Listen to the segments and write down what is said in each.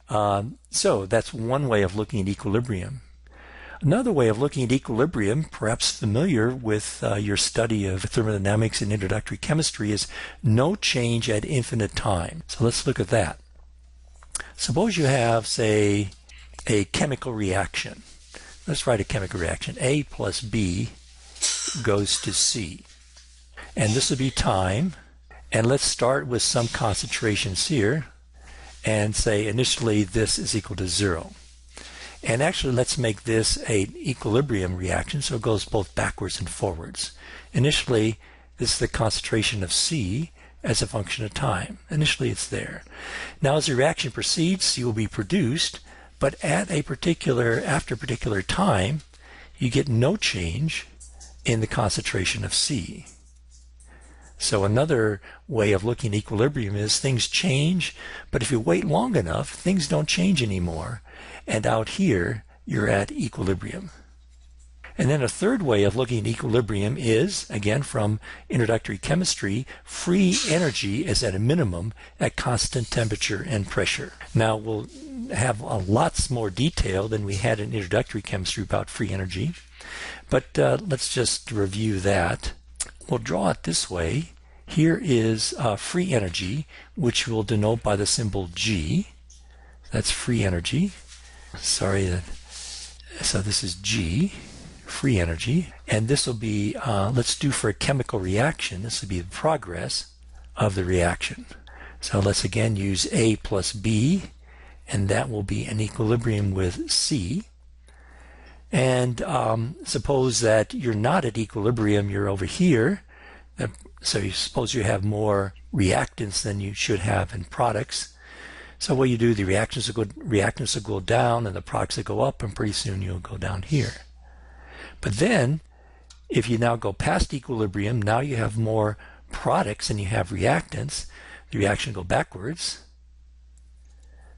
So that's one way of looking at equilibrium. Another way of looking at equilibrium, perhaps familiar with your study of thermodynamics and introductory chemistry, is no change at infinite time. So let's look at that. Suppose you have, say, a chemical reaction. Let's write a chemical reaction. A plus B goes to C. And this will be time. And let's start with some concentrations here and say initially this is equal to 0. And actually let's make this an equilibrium reaction, so it goes both backwards and forwards. Initially, this is the concentration of C as a function of time. Initially it's there. Now as the reaction proceeds, C will be produced, but after a particular time, you get no change in the concentration of C. So another way of looking at equilibrium is things change, but if you wait long enough, things don't change anymore. And out here, you're at equilibrium. And then a third way of looking at equilibrium is, again from introductory chemistry, free energy is at a minimum at constant temperature and pressure. Now we'll have lots more detail than we had in introductory chemistry about free energy, but let's just review that. We'll draw it this way. Here is free energy, which we'll denote by the symbol G. That's free energy. So this is G, free energy. And this will be, let's do for a chemical reaction, this will be the progress of the reaction. So let's again use A plus B, and that will be an equilibrium with C. And suppose that you're not at equilibrium, you're over here. So you suppose you have more reactants than you should have in products. So what you do, the reactants will go down and the products will go up, and pretty soon you'll go down here. But then, if you now go past equilibrium, now you have more products than you have reactants. The reaction will go backwards.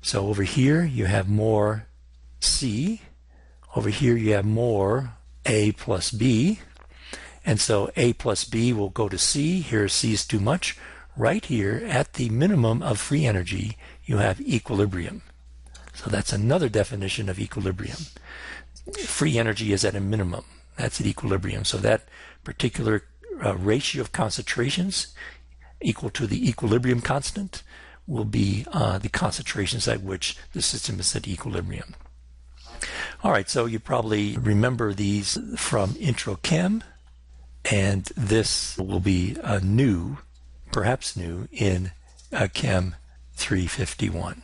So over here you have more C. Over here you have more A plus B. And so A plus B will go to C. Here C is too much. Right here at the minimum of free energy, you have equilibrium. So that's another definition of equilibrium. Free energy is at a minimum. That's at equilibrium. So that particular ratio of concentrations equal to the equilibrium constant will be the concentrations at which the system is at equilibrium. All right, so you probably remember these from Intro Chem, and this will be new, perhaps new, in Chem 351.